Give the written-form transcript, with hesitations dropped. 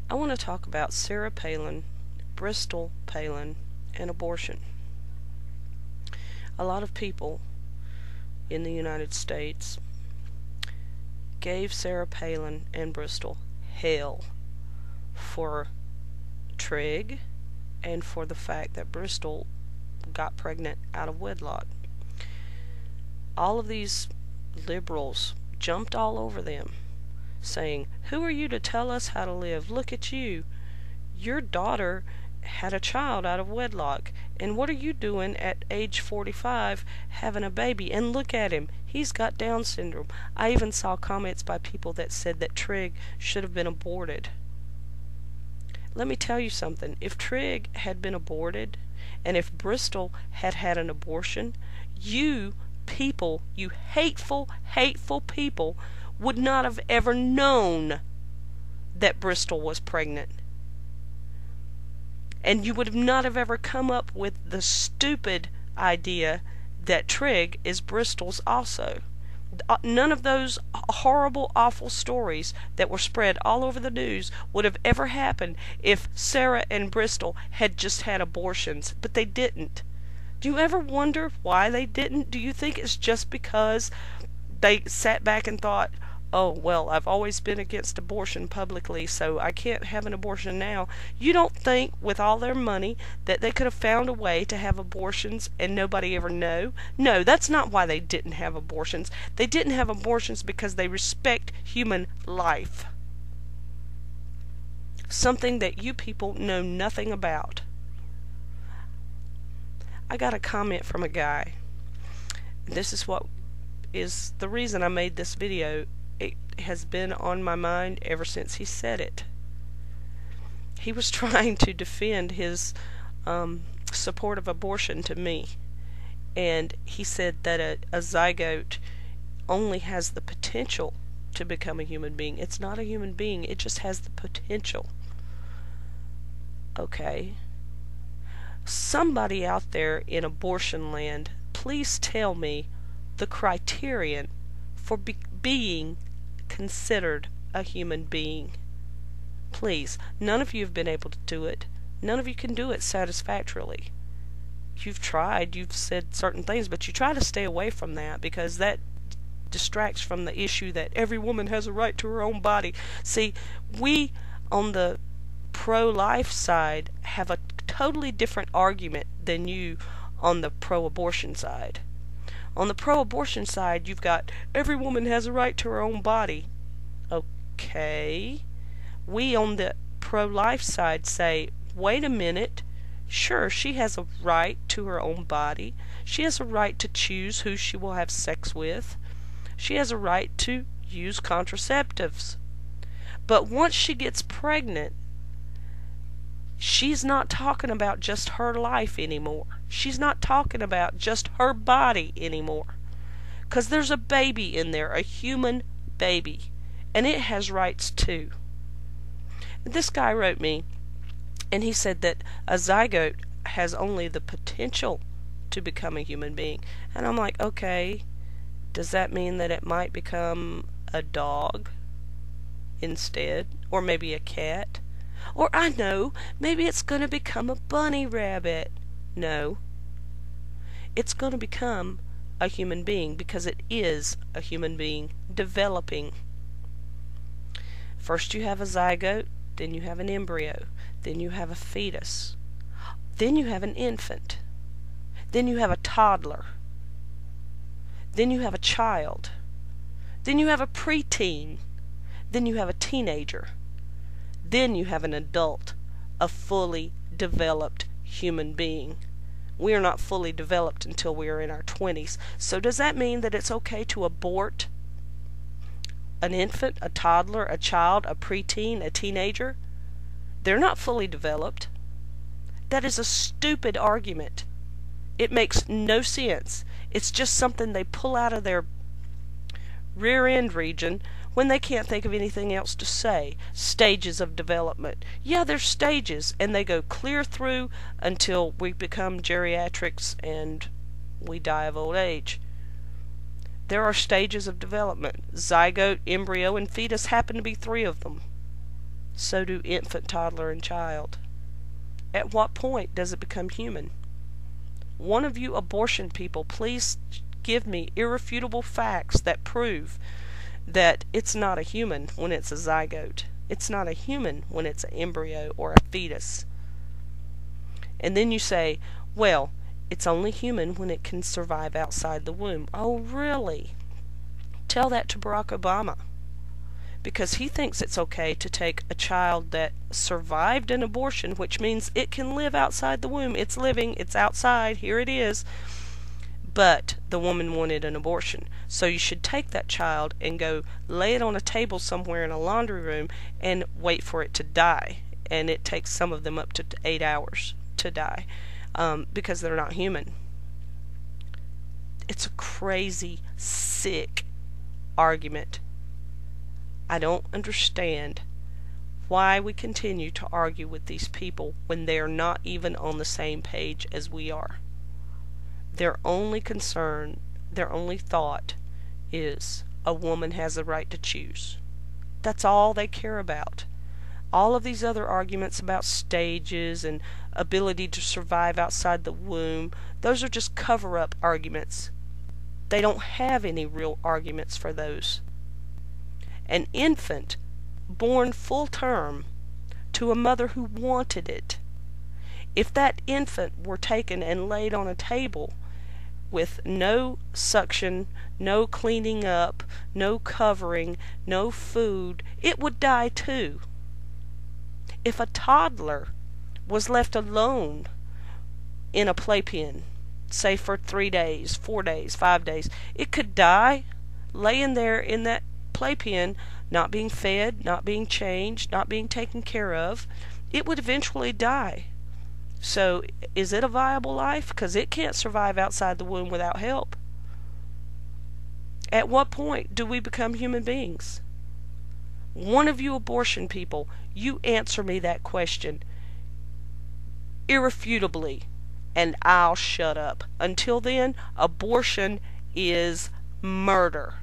I want to talk about Sarah Palin, Bristol Palin, and abortion. A lot of people in the United States gave Sarah Palin and Bristol hell for trig and for the fact that Bristol got pregnant out of wedlock. All of these liberals jumped all over them, saying, "Who are you to tell us how to live? Look at you. Your daughter had a child out of wedlock, and what are you doing at age 45 having a baby? And look at him. He's got Down syndrome." I even saw comments by people that said that trig should have been aborted. Let me tell you something. If trig had been aborted, and if Bristol had had an abortion, you people, you hateful, hateful people, would not have ever known that Bristol was pregnant. And you would not have ever come up with the stupid idea that trig is Bristol's also. None of those horrible, awful stories that were spread all over the news would have ever happened if Sarah and Bristol had just had abortions, but they didn't. Do you ever wonder why they didn't? Do you think it's just because they sat back and thought, "Oh, well, I've always been against abortion publicly, so I can't have an abortion now"? You don't think, with all their money, that they could have found a way to have abortions and nobody ever know? No, that's not why they didn't have abortions. They didn't have abortions because they respect human life. Something that you people know nothing about. I got a comment from a guy. This is what is the reason I made this video. It has been on my mind ever since he said it. He was trying to defend his support of abortion to me, and he said that a zygote only has the potential to become a human being. It's not a human being, it just has the potential. Okay. Somebody out there in abortion land, please tell me the criterion for being considered a human being. Please. None of you have been able to do it. None of you can do it satisfactorily. You've tried, you've said certain things, but you try to stay away from that because that distracts from the issue that every woman has a right to her own body. See, we on the pro-life side have a totally different argument than you on the pro-abortion side. On the pro-abortion side, you've got every woman has a right to her own body. Okay. We on the pro-life side say, wait a minute. Sure, she has a right to her own body. She has a right to choose who she will have sex with. She has a right to use contraceptives. But once she gets pregnant, she's not talking about just her life anymore. She's not talking about just her body anymore. Because there's a baby in there, a human baby. And it has rights too. This guy wrote me, and he said that a zygote has only the potential to become a human being. And I'm like, okay, does that mean that it might become a dog instead? Or maybe a cat? Or I know, maybe it's going to become a bunny rabbit. No. It's going to become a human being because it is a human being developing. First you have a zygote, then you have an embryo, then you have a fetus, then you have an infant, then you have a toddler, then you have a child, then you have a preteen, then you have a teenager, then you have an adult, a fully developed human being. We are not fully developed until we are in our 20s. So does that mean that it's okay to abort an infant, a toddler, a child, a preteen, a teenager? They're not fully developed. That is a stupid argument. It makes no sense. It's just something they pull out of their rear end region when they can't think of anything else to say. Stages of development. Yeah, there's stages, and they go clear through until we become geriatrics and we die of old age. There are stages of development. Zygote, embryo, and fetus happen to be 3 of them. So do infant, toddler, and child. At what point does it become human? One of you abortion people, please give me irrefutable facts that prove that it's not a human when it's a zygote. It's not a human when it's an embryo or a fetus. And then you say, well, it's only human when it can survive outside the womb. Oh, really? Tell that to Barack Obama. Because he thinks it's okay to take a child that survived an abortion, which means it can live outside the womb. It's living, it's outside, here it is. But the woman wanted an abortion. So you should take that child and go lay it on a table somewhere in a laundry room and wait for it to die. And it takes some of them up to 8 hours to die because they're not human. It's a crazy, sick argument. I don't understand why we continue to argue with these people when they are not even on the same page as we are. Their only concern, their only thought is a woman has a right to choose. That's all they care about. All of these other arguments about stages and ability to survive outside the womb, those are just cover-up arguments. They don't have any real arguments for those. An infant born full term to a mother who wanted it, if that infant were taken and laid on a table with no suction, no cleaning up, no covering, no food, it would die too. If a toddler was left alone in a playpen, say for 3 days, 4 days, 5 days, it could die laying there in that playpen, not being fed, not being changed, not being taken care of. It would eventually die. So is it a viable life? Because it can't survive outside the womb without help. At what point do we become human beings? One of you abortion people, you answer me that question irrefutably, and I'll shut up. Until then, abortion is murder.